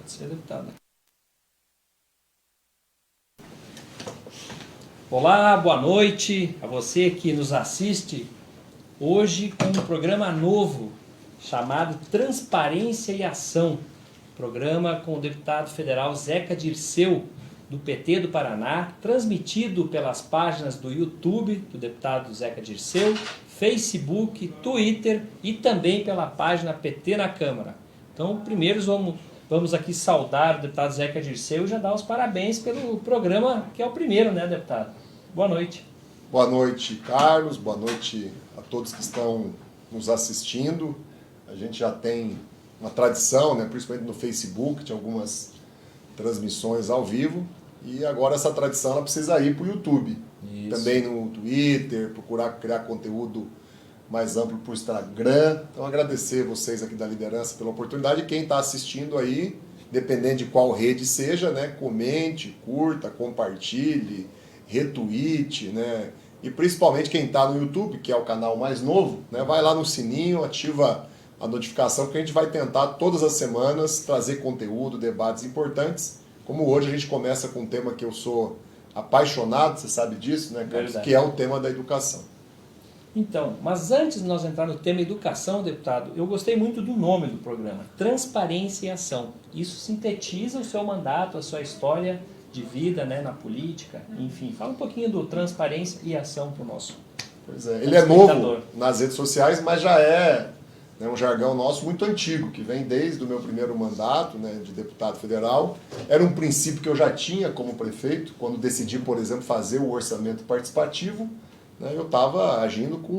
Pode ser, deputado. Olá, boa noite a você que nos assiste hoje com um programa novo chamado Transparência e Ação. Programa com o deputado federal Zeca Dirceu, do PT do Paraná, transmitido pelas páginas do YouTube do deputado Zeca Dirceu, Facebook, Twitter e também pela página PT na Câmara. Então, primeiro vamos aqui saudar o deputado Zeca Dirceu e já dar os parabéns pelo programa, que é o primeiro, né, deputado? Boa noite. Boa noite, Carlos. Boa noite a todos que estão nos assistindo. A gente já tem uma tradição, né, principalmente no Facebook, de algumas transmissões ao vivo. E agora essa tradição ela precisa ir para o YouTube. Isso. Também no Twitter, procurar criar conteúdo mais amplo para o Instagram. Então agradecer vocês aqui da liderança pela oportunidade. E quem está assistindo aí, dependendo de qual rede seja, né, comente, curta, compartilhe, retweet, né? E principalmente quem está no YouTube, que é o canal mais novo, né, vai lá no sininho, ativa a notificação, que a gente vai tentar todas as semanas trazer conteúdo, debates importantes. Como hoje a gente começa com um tema que eu sou apaixonado, você sabe disso, né, Carlos? Que é o tema da educação. Então, mas antes de nós entrar no tema educação, deputado, eu gostei muito do nome do programa, Transparência e Ação. Isso sintetiza o seu mandato, a sua história de vida, né, na política, enfim. Fala um pouquinho do Transparência e Ação para o nosso. Pois é, ele é novo nas redes sociais, mas já é, né, um jargão nosso muito antigo, que vem desde o meu primeiro mandato, né, de deputado federal. Era um princípio que eu já tinha como prefeito, quando decidi, por exemplo, fazer o orçamento participativo, né, eu estava agindo com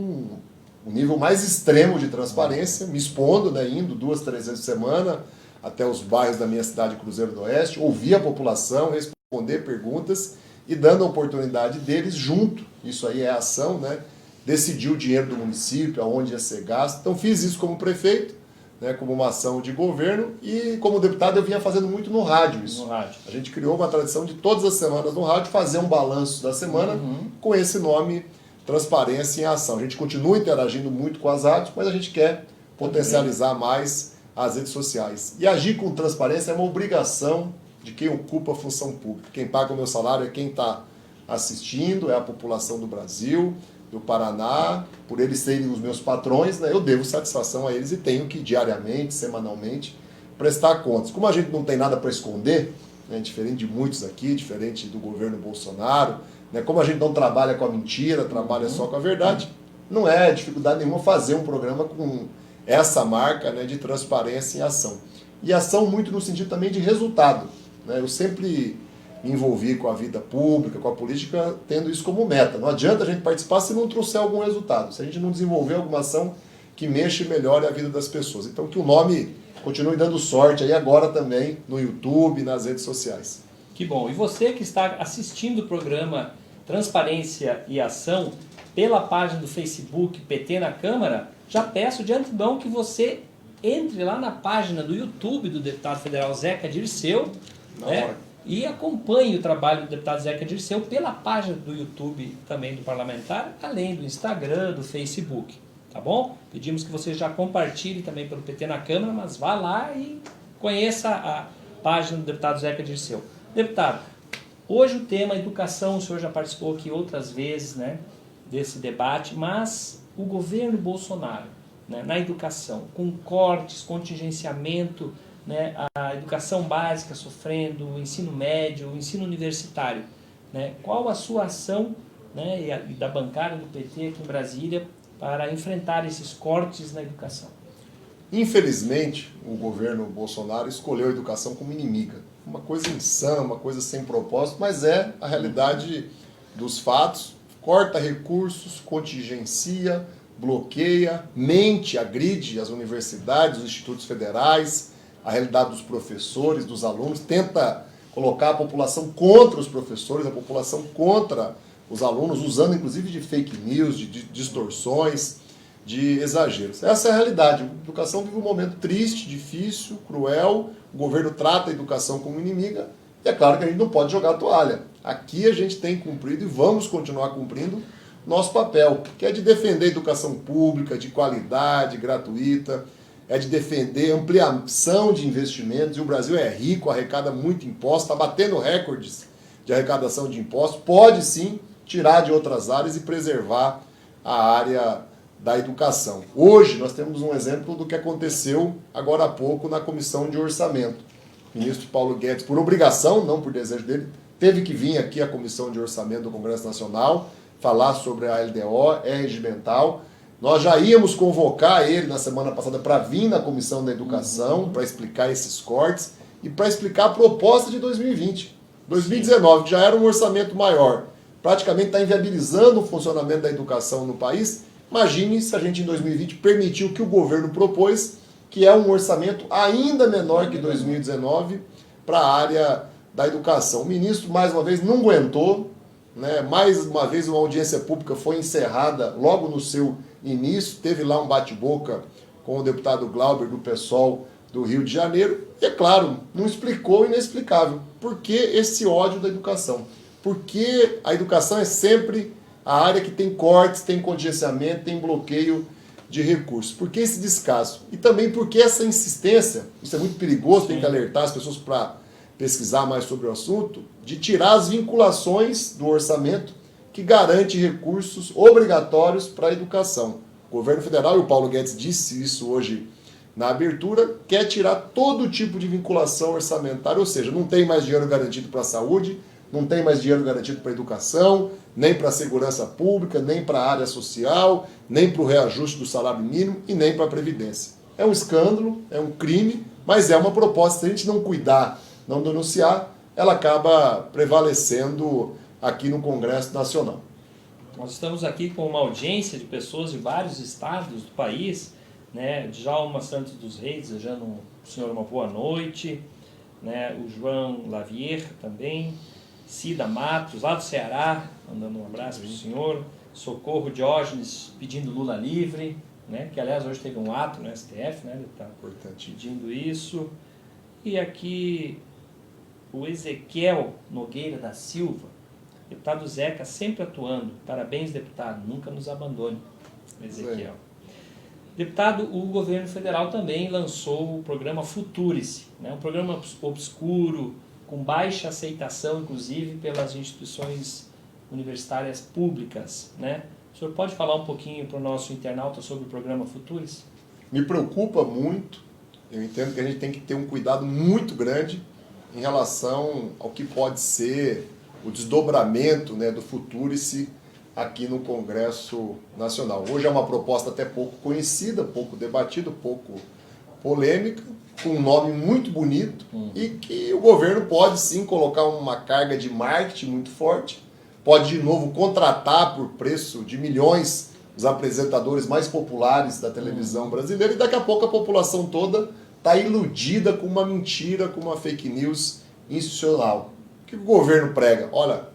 um nível mais extremo de transparência, me expondo, né, indo 2, 3 vezes por semana até os bairros da minha cidade, Cruzeiro do Oeste, ouvir a população, responder perguntas e dando a oportunidade deles junto, isso aí é ação, né, decidir o dinheiro do município, aonde ia ser gasto. Então fiz isso como prefeito, né, como uma ação de governo, e como deputado eu vinha fazendo muito no rádio isso. No rádio. A gente criou uma tradição de todas as semanas no rádio fazer um balanço da semana com esse nome, Transparência em Ação. A gente continua interagindo muito com as rádios, mas a gente quer potencializar mais as redes sociais. E agir com transparência é uma obrigação de quem ocupa a função pública. Quem paga o meu salário é quem está assistindo, é a população do Brasil, do Paraná, por eles serem os meus patrões, né, eu devo satisfação a eles e tenho que diariamente, semanalmente, prestar contas. Como a gente não tem nada para esconder, né, diferente de muitos aqui, diferente do governo Bolsonaro, né, como a gente não trabalha com a mentira, trabalha só com a verdade, não é dificuldade nenhuma fazer um programa com essa marca, né, de transparência em ação. E ação muito no sentido também de resultado, né, eu sempre me envolvi com a vida pública, com a política, tendo isso como meta. Não adianta a gente participar se não trouxer algum resultado, se a gente não desenvolver alguma ação que mexa e melhore a vida das pessoas. Então que o nome continue dando sorte aí agora também no YouTube, nas redes sociais. Que bom. E você que está assistindo o programa Transparência e Ação pela página do Facebook PT na Câmara, já peço de antemão que você entre lá na página do YouTube do deputado federal Zeca Dirceu, né? E acompanhe o trabalho do deputado Zeca Dirceu pela página do YouTube também do parlamentar, além do Instagram, do Facebook, tá bom? Pedimos que você já compartilhe também pelo PT na Câmara, mas vá lá e conheça a página do deputado Zeca Dirceu. Deputado, hoje o tema educação, o senhor já participou aqui outras vezes, né, desse debate, mas o governo Bolsonaro, né, na educação, com cortes, contingenciamento, né, a educação básica sofrendo, o ensino médio, o ensino universitário, né, qual a sua ação, né, e da bancada do PT aqui em Brasília para enfrentar esses cortes na educação? Infelizmente, o governo Bolsonaro escolheu a educação como inimiga. Uma coisa insana, uma coisa sem propósito, mas é a realidade dos fatos. Corta recursos, contingencia, bloqueia, mente, agride as universidades, os institutos federais, a realidade dos professores, dos alunos, tenta colocar a população contra os professores, a população contra os alunos, usando inclusive de fake news, de distorções, de exageros. Essa é a realidade. A educação vive um momento triste, difícil, cruel, o governo trata a educação como inimiga, e é claro que a gente não pode jogar a toalha. Aqui a gente tem cumprido e vamos continuar cumprindo nosso papel, que é de defender a educação pública, de qualidade, gratuita, é de defender ampliação de investimentos, e o Brasil é rico, arrecada muito imposto, está batendo recordes de arrecadação de impostos, pode sim tirar de outras áreas e preservar a área da educação. Hoje nós temos um exemplo do que aconteceu agora há pouco na Comissão de Orçamento. O ministro Paulo Guedes, por obrigação, não por desejo dele, teve que vir aqui à Comissão de Orçamento do Congresso Nacional falar sobre a LDO, é regimental. Nós já íamos convocar ele na semana passada para vir na Comissão da Educação, para explicar esses cortes e para explicar a proposta de 2020. 2019, que já era um orçamento maior, praticamente está inviabilizando o funcionamento da educação no país. Imagine se a gente em 2020 permitiu o que o governo propôs, que é um orçamento ainda menor que 2019 para a área da educação. O ministro, mais uma vez, não aguentou, né? Mais uma vez uma audiência pública foi encerrada logo no seu início, teve lá um bate-boca com o deputado Glauber do PSOL do Rio de Janeiro, e é claro, não explicou o inexplicável. Por que esse ódio da educação? Porque a educação é sempre a área que tem cortes, tem contingenciamento, tem bloqueio de recursos. Por que esse descaso? E também porque essa insistência, isso é muito perigoso, tem que alertar as pessoas para pesquisar mais sobre o assunto, de tirar as vinculações do orçamento que garante recursos obrigatórios para a educação. O governo federal, e o Paulo Guedes disse isso hoje na abertura, quer tirar todo tipo de vinculação orçamentária, ou seja, não tem mais dinheiro garantido para a saúde, não tem mais dinheiro garantido para a educação, nem para a segurança pública, nem para a área social, nem para o reajuste do salário mínimo e nem para a Previdência. É um escândalo, é um crime, mas é uma proposta. Se a gente não cuidar, não denunciar, ela acaba prevalecendo aqui no Congresso Nacional. Nós estamos aqui com uma audiência de pessoas de vários estados do país, né? Djalma Santos dos Reis, desejando ao senhor uma boa noite, né? O João Lavier também, Cida Matos, lá do Ceará, mandando um abraço para o senhor, Socorro Diógenes pedindo Lula livre, né? Que aliás hoje teve um ato no STF, né? Ele está pedindo isso. E aqui o Ezequiel Nogueira da Silva, deputado Zeca, sempre atuando. Parabéns, deputado, nunca nos abandone, Ezequiel. Deputado, o governo federal também lançou o programa Futurice, né? Um programa obscuro, com baixa aceitação, inclusive, pelas instituições universitárias públicas, né? O senhor pode falar um pouquinho para o nosso internauta sobre o programa Futurice? Me preocupa muito, eu entendo que a gente tem que ter um cuidado muito grande em relação ao que pode ser o desdobramento, né, do Futurice aqui no Congresso Nacional. Hoje é uma proposta até pouco conhecida, pouco debatida, pouco polêmica, com um nome muito bonito e que o governo pode sim colocar uma carga de marketing muito forte, pode de novo contratar por preço de milhões os apresentadores mais populares da televisão brasileira e daqui a pouco a população toda está iludida com uma mentira, com uma fake news institucional. O que o governo prega? Olha,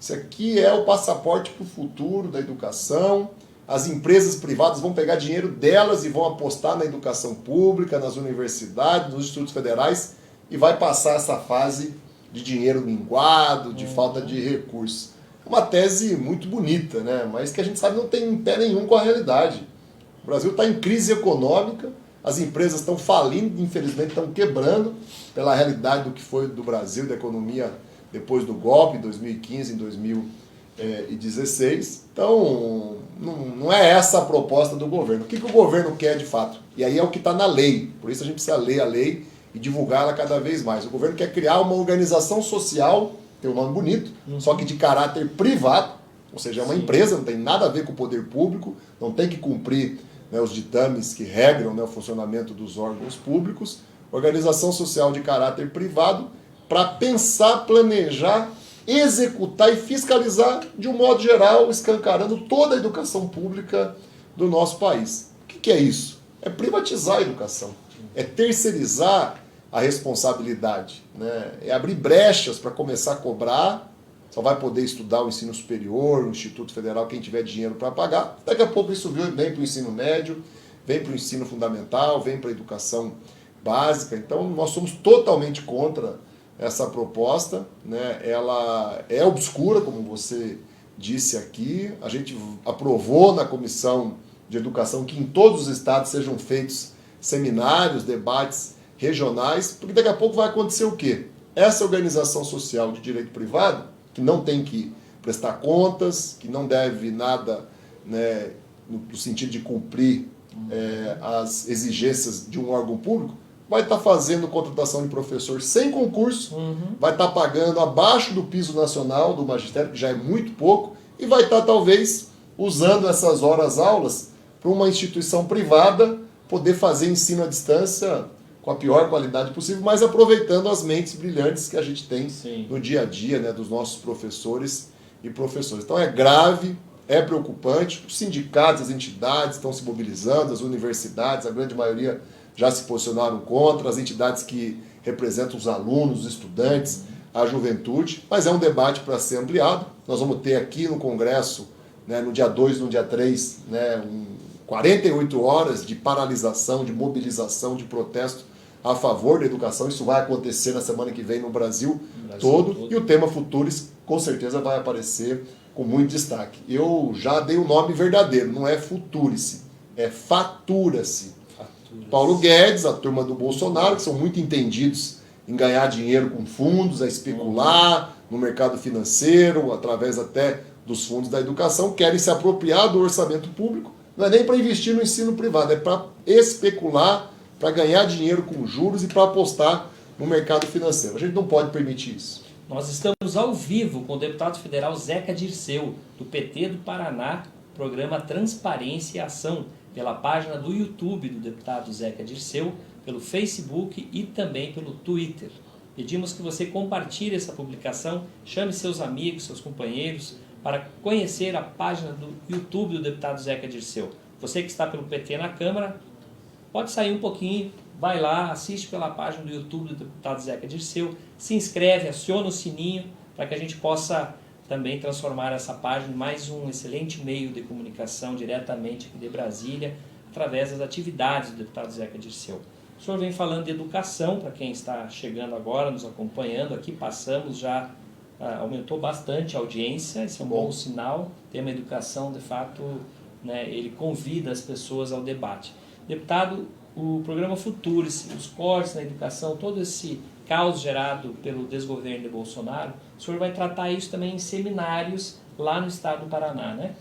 isso aqui é o passaporte para o futuro da educação, as empresas privadas vão pegar dinheiro delas e vão apostar na educação pública, nas universidades, nos institutos federais e vai passar essa fase de dinheiro minguado, de falta de recursos. Uma tese muito bonita, né? Mas que a gente sabe não tem pé nenhum com a realidade. O Brasil está em crise econômica, as empresas estão falindo, infelizmente estão quebrando pela realidade do que foi do Brasil, da economia depois do golpe, em 2015, em 2016. Então, não é essa a proposta do governo. O que o governo quer de fato? E aí é o que está na lei, por isso a gente precisa ler a lei e divulgá-la cada vez mais. O governo quer criar uma organização social, tem um nome bonito, só que de caráter privado, ou seja, é uma empresa, não tem nada a ver com o poder público, não tem que cumprir, né, os ditames que regram, né, o funcionamento dos órgãos públicos, organização social de caráter privado, para pensar, planejar, executar e fiscalizar de um modo geral, escancarando toda a educação pública do nosso país. O que é isso? É privatizar a educação, é terceirizar a responsabilidade, né? É abrir brechas para começar a cobrar, só vai poder estudar o ensino superior, o Instituto Federal, quem tiver dinheiro para pagar. Daqui a pouco isso vem para o ensino médio, vem para o ensino fundamental, vem para a educação básica. Então nós somos totalmente contra essa proposta, né? Ela é obscura, como você disse aqui. A gente aprovou na Comissão de Educação que em todos os estados sejam feitos seminários, debates regionais, porque daqui a pouco vai acontecer o quê? Essa organização social de direito privado, que não tem que prestar contas, que não deve nada, né, no sentido de cumprir as exigências de um órgão público, vai estar fazendo contratação de professor sem concurso, vai estar pagando abaixo do piso nacional do magistério, que já é muito pouco, e vai estar talvez usando essas horas-aulas para uma instituição privada poder fazer ensino à distância com a pior qualidade possível, mas aproveitando as mentes brilhantes que a gente tem no dia a dia, né, dos nossos professores e professores. Então é grave, é preocupante, os sindicatos, as entidades estão se mobilizando, as universidades, a grande maioria já se posicionaram contra, as entidades que representam os alunos, os estudantes, a juventude, mas é um debate para ser ampliado. Nós vamos ter aqui no Congresso, né, no dia 2 e no dia 3, né, 48 horas de paralisação, de mobilização, de protesto a favor da educação. Isso vai acontecer na semana que vem no Brasil todo. E o tema Futuris com certeza vai aparecer com muito destaque. Eu já dei o nome verdadeiro, não é Futurice, é Fatura-se. Paulo Guedes, a turma do Bolsonaro, que são muito entendidos em ganhar dinheiro com fundos, a especular no mercado financeiro, através até dos fundos da educação, querem se apropriar do orçamento público, não é nem para investir no ensino privado, é para especular, para ganhar dinheiro com juros e para apostar no mercado financeiro. A gente não pode permitir isso. Nós estamos ao vivo com o deputado federal Zeca Dirceu, do PT do Paraná, programa Transparência e Ação, pela página do YouTube do deputado Zeca Dirceu, pelo Facebook e também pelo Twitter. Pedimos que você compartilhe essa publicação, chame seus amigos, seus companheiros, para conhecer a página do YouTube do deputado Zeca Dirceu. Você que está pelo PT na Câmara, pode sair um pouquinho, vai lá, assiste pela página do YouTube do deputado Zeca Dirceu, se inscreve, aciona o sininho, para que a gente possa também transformar essa página em mais um excelente meio de comunicação diretamente aqui de Brasília, através das atividades do deputado Zeca Dirceu. O senhor vem falando de educação, para quem está chegando agora, nos acompanhando aqui, passamos já, aumentou bastante a audiência, esse é um bom sinal. O tema educação, de fato, né, ele convida as pessoas ao debate. Deputado, o programa Futuris, os cortes na educação, todo esse caos gerado pelo desgoverno de Bolsonaro, o senhor vai tratar isso também em seminários lá no estado do Paraná, né?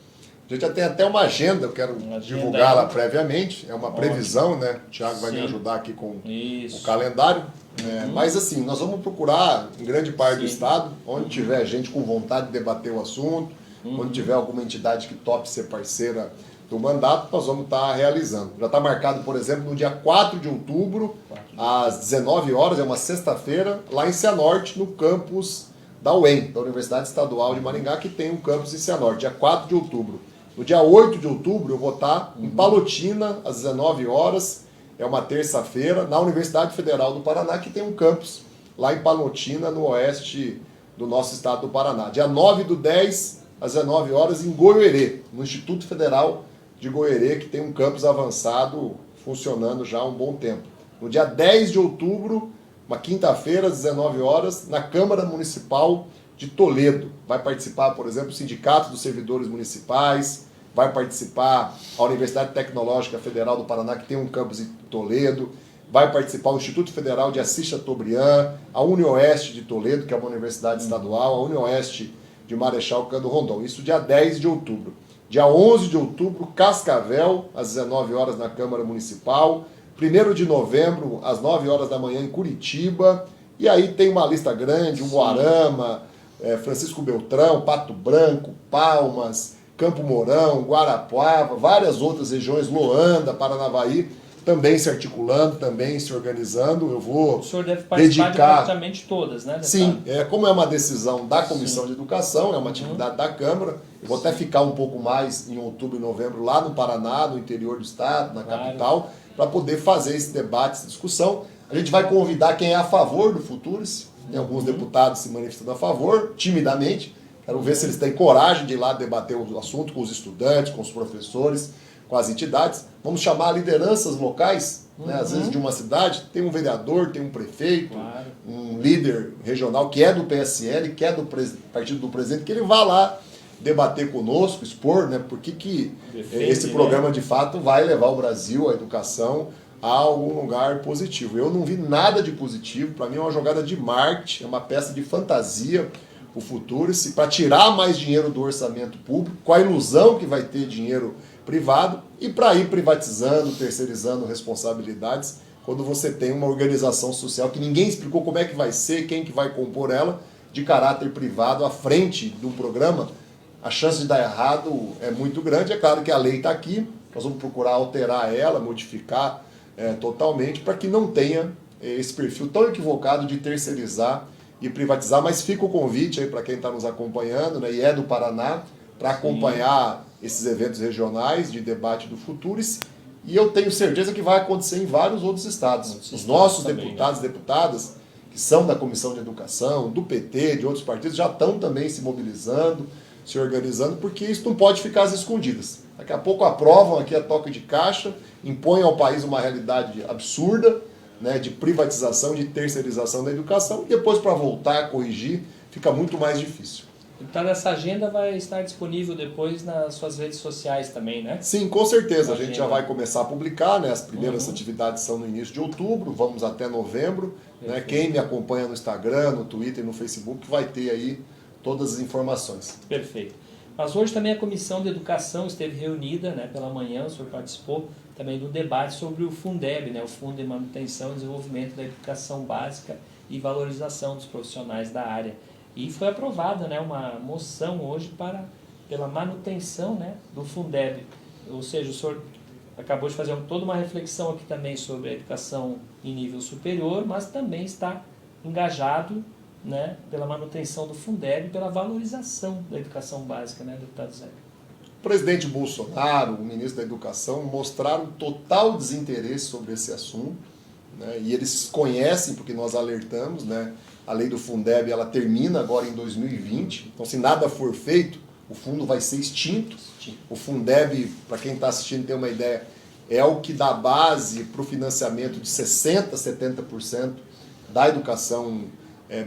A gente já tem até uma agenda, eu quero divulgá-la previamente, é uma previsão, né? O Thiago vai me ajudar aqui com o calendário. Mas assim, nós vamos procurar em grande parte do estado, onde tiver gente com vontade de debater o assunto, onde tiver alguma entidade que tope ser parceira do mandato, nós vamos estar realizando. Já está marcado, por exemplo, no dia 4 de outubro, às 19 horas, é uma sexta-feira, lá em Cianorte, no campus da UEM, da Universidade Estadual de Maringá, que tem um campus em Cianorte, dia 4 de outubro. No dia 8 de outubro, eu vou estar em Palotina, às 19 horas, é uma terça-feira, na Universidade Federal do Paraná, que tem um campus lá em Palotina, no oeste do nosso estado do Paraná. Dia 9/10, às 19 horas, em Goiôerê, no Instituto Federal de Goiôerê, que tem um campus avançado funcionando já há um bom tempo. No dia 10 de outubro, uma quinta-feira, às 19 horas, na Câmara Municipal de Toledo. Vai participar, por exemplo, o Sindicato dos Servidores Municipais, vai participar a Universidade Tecnológica Federal do Paraná, que tem um campus em Toledo, vai participar o Instituto Federal de Assis Chateaubriand, a UniOeste de Toledo, que é uma universidade estadual, a UniOeste de Marechal Cândido Rondon. Isso dia 10 de outubro. Dia 11 de outubro, Cascavel, às 19 horas na Câmara Municipal. 1º de novembro, às 9 horas da manhã, em Curitiba. E aí tem uma lista grande, Umuarama, Francisco Beltrão, Pato Branco, Palmas, Campo Mourão, Guarapuava, várias outras regiões, Loanda, Paranavaí, também se articulando, também se organizando. Eu vou o senhor deve participar de praticamente todas, né? Sim, como é uma decisão da Comissão de Educação, é uma atividade da Câmara, eu vou até ficar um pouco mais em outubro e novembro lá no Paraná, no interior do estado, na capital, para poder fazer esse debate, essa discussão. A gente vai convidar quem é a favor do Futuris, tem alguns deputados se manifestando a favor, timidamente. Quero ver se eles têm coragem de ir lá debater o assunto com os estudantes, com os professores, com as entidades. Vamos chamar lideranças locais, né? Às vezes de uma cidade, tem um vereador, tem um prefeito, um líder regional que é do PSL, que é do partido do presidente, que ele vá lá debater conosco, expor, né, por que esse programa de fato vai levar o Brasil, a educação, a algum lugar positivo. Eu não vi nada de positivo, para mim é uma jogada de marketing, é uma peça de fantasia o Futurice, para tirar mais dinheiro do orçamento público, com a ilusão que vai ter dinheiro privado, e para ir privatizando, terceirizando responsabilidades, quando você tem uma organização social que ninguém explicou como é que vai ser, quem que vai compor ela, de caráter privado, à frente de um programa, a chance de dar errado é muito grande. É claro que a lei está aqui, nós vamos procurar alterar ela, modificar totalmente, para que não tenha esse perfil tão equivocado de terceirizar e privatizar, mas fica o convite aí para quem está nos acompanhando, né, e é do Paraná, para acompanhar esses eventos regionais de debate do Futurice, e eu tenho certeza que vai acontecer em vários outros estados. Os nossos deputados e deputadas, que são da Comissão de Educação, do PT, de outros partidos, já estão também se mobilizando, se organizando, porque isso não pode ficar às escondidas. Daqui a pouco aprovam aqui a toque de caixa, impõem ao país uma realidade absurda, né, de privatização, de terceirização da educação, e depois para voltar a corrigir fica muito mais difícil. Então essa agenda vai estar disponível depois nas suas redes sociais também, né? Sim, com certeza. A gente já vai começar a publicar, né? As primeiras atividades são no início de outubro, vamos até novembro. Né? Quem me acompanha no Instagram, no Twitter e no Facebook vai ter aí todas as informações. Perfeito. Mas hoje também a Comissão de Educação esteve reunida, né, pela manhã, o senhor participou também do debate sobre o Fundeb, né, o Fundo de Manutenção e Desenvolvimento da Educação Básica e Valorização dos Profissionais da área. E foi aprovada, né, uma moção hoje pela manutenção, né, do Fundeb. Ou seja, o senhor acabou de fazer toda uma reflexão aqui também sobre a educação em nível superior, mas também está engajado, né, pela manutenção do Fundeb e pela valorização da educação básica, né, deputado Zé? O presidente Bolsonaro, o ministro da Educação, mostraram total desinteresse sobre esse assunto, né, e eles conhecem, porque nós alertamos, né, a lei do Fundeb ela termina agora em 2020, então se nada for feito, o fundo vai ser extinto. O Fundeb, para quem está assistindo ter uma ideia, é o que dá base para o financiamento de 60%, 70% da educação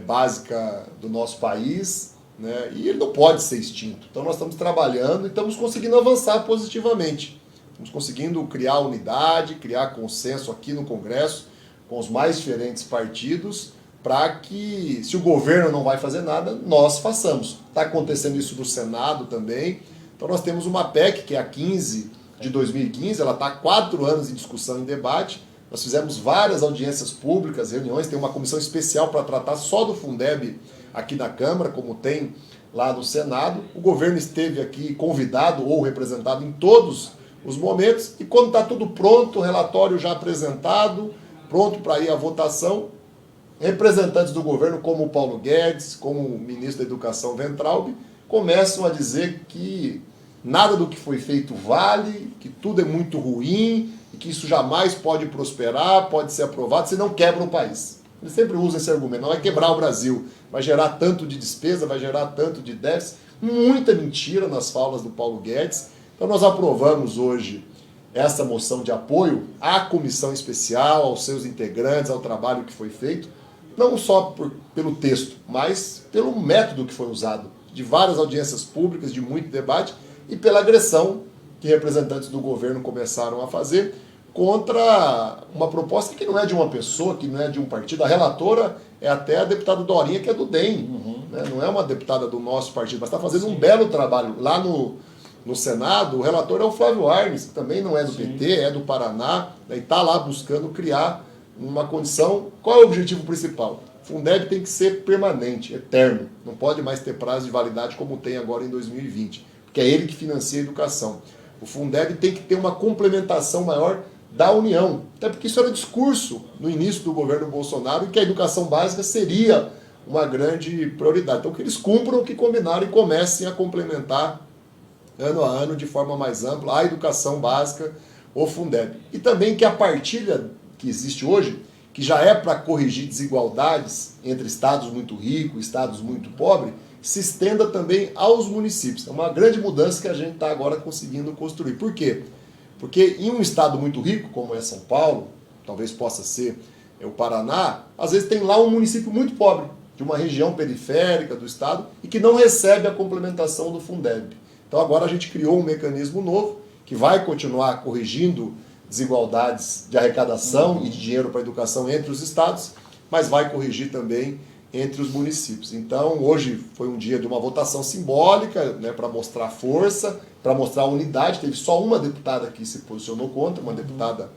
básica do nosso país, né? E ele não pode ser extinto. Então nós estamos trabalhando e estamos conseguindo avançar positivamente. Estamos conseguindo criar unidade, criar consenso aqui no Congresso com os mais diferentes partidos para que, se o governo não vai fazer nada, nós façamos. Está acontecendo isso no Senado também. Então nós temos uma PEC, que é a 15 de 2015, ela está há 4 anos em discussão e debate. Nós fizemos várias audiências públicas, reuniões, tem uma comissão especial para tratar só do Fundeb aqui na Câmara, como tem lá no Senado. O governo esteve aqui convidado ou representado em todos os momentos, e quando está tudo pronto, o relatório já apresentado, pronto para ir à votação, representantes do governo, como o Paulo Guedes, como o ministro da Educação Weintraub, começam a dizer que nada do que foi feito vale, que tudo é muito ruim, e que isso jamais pode prosperar, pode ser aprovado, senão quebra o país. Eles sempre usam esse argumento, não vai quebrar o Brasil, vai gerar tanto de despesa, vai gerar tanto de déficit. Muita mentira nas falas do Paulo Guedes. Então nós aprovamos hoje essa moção de apoio à comissão especial, aos seus integrantes, ao trabalho que foi feito, não só pelo texto, mas pelo método que foi usado, de várias audiências públicas, de muito debate, e pela agressão que representantes do governo começaram a fazer contra uma proposta que não é de uma pessoa, que não é de um partido. A relatora é até a deputada Dorinha, que é do DEM, né? Não é uma deputada do nosso partido, mas está fazendo um belo trabalho. Lá no Senado, o relator é o Flávio Arnes, que também não é do PT, é do Paraná, né? E está lá buscando criar uma condição. Qual é o objetivo principal? O Fundeb tem que ser permanente, eterno. Não pode mais ter prazo de validade como tem agora em 2020, porque é ele que financia a educação. O Fundeb tem que ter uma complementação maior da União, até porque isso era discurso no início do governo Bolsonaro, e que a educação básica seria uma grande prioridade. Então que eles cumpram o que combinaram e comecem a complementar ano a ano de forma mais ampla a educação básica, o Fundeb. E também que a partilha que existe hoje, que já é para corrigir desigualdades entre estados muito ricos e estados muito pobres, se estenda também aos municípios. É uma grande mudança que a gente está agora conseguindo construir. Por quê? Porque em um estado muito rico, como é São Paulo, talvez possa ser o Paraná, às vezes tem lá um município muito pobre, de uma região periférica do estado, e que não recebe a complementação do Fundeb. Então agora a gente criou um mecanismo novo, que vai continuar corrigindo desigualdades de arrecadação e de dinheiro para a educação entre os estados, mas vai corrigir também entre os municípios. Então, hoje foi um dia de uma votação simbólica, né, para mostrar força, para mostrar unidade. Teve só uma deputada que se posicionou contra, uma deputada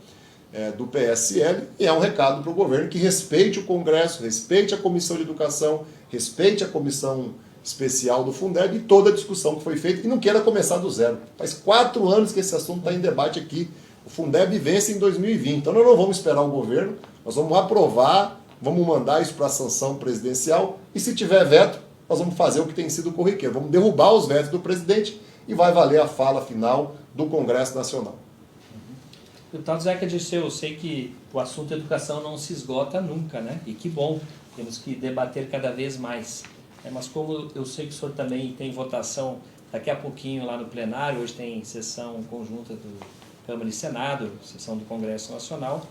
do PSL, e é um recado para o governo que respeite o Congresso, respeite a Comissão de Educação, respeite a Comissão Especial do Fundeb e toda a discussão que foi feita, e não queira começar do zero. Faz 4 anos que esse assunto está em debate aqui. O Fundeb vence em 2020, então nós não vamos esperar o governo, nós vamos aprovar, vamos mandar isso para a sanção presidencial, e se tiver veto, nós vamos fazer o que tem sido corriqueiro, vamos derrubar os vetos do presidente e vai valer a fala final do Congresso Nacional. Deputado Zeca Dirceu, eu sei que o assunto educação não se esgota nunca, né? E que bom, temos que debater cada vez mais. Mas como eu sei que o senhor também tem votação daqui a pouquinho lá no plenário, hoje tem sessão conjunta do Câmara e Senado, sessão do Congresso Nacional,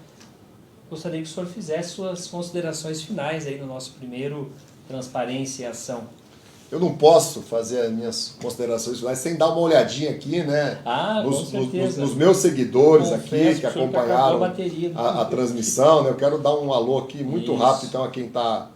gostaria que o senhor fizesse suas considerações finais aí no nosso primeiro Transparência e Ação. Eu não posso fazer as minhas considerações finais sem dar uma olhadinha aqui, né? Nos meus seguidores aqui que acompanharam a transmissão, né? Eu quero dar um alô aqui muito rápido então, a quem está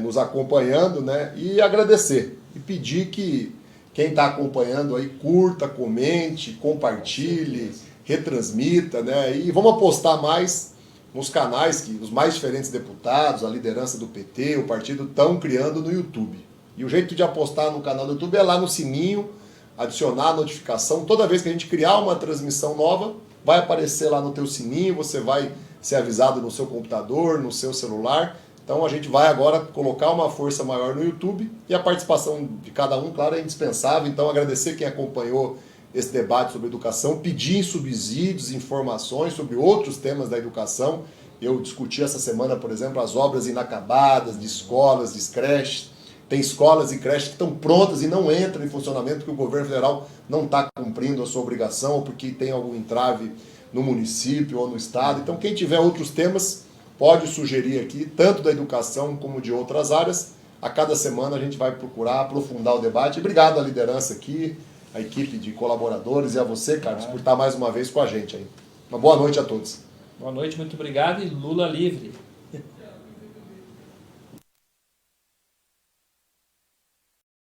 nos acompanhando, né? E agradecer e pedir que quem está acompanhando aí curta, comente, compartilhe, retransmita, né? E vamos apostar mais nos canais que os mais diferentes deputados, a liderança do PT, o partido estão criando no YouTube. E o jeito de apostar no canal do YouTube é lá no sininho, adicionar a notificação. Toda vez que a gente criar uma transmissão nova, vai aparecer lá no teu sininho, você vai ser avisado no seu computador, no seu celular. Então a gente vai agora colocar uma força maior no YouTube e a participação de cada um, claro, é indispensável. Então agradecer quem acompanhou esse debate sobre educação, pedir subsídios, informações sobre outros temas da educação. Eu discuti essa semana, por exemplo, as obras inacabadas de escolas, de creches. Tem escolas e creches que estão prontas e não entram em funcionamento porque o governo federal não está cumprindo a sua obrigação ou porque tem algum entrave no município ou no estado. Então, quem tiver outros temas, pode sugerir aqui, tanto da educação como de outras áreas. A cada semana a gente vai procurar aprofundar o debate. Obrigado à liderança aqui, à equipe de colaboradores e a você, Carlos, por estar mais uma vez com a gente aí. Uma boa noite a todos. Boa noite, muito obrigado e Lula livre.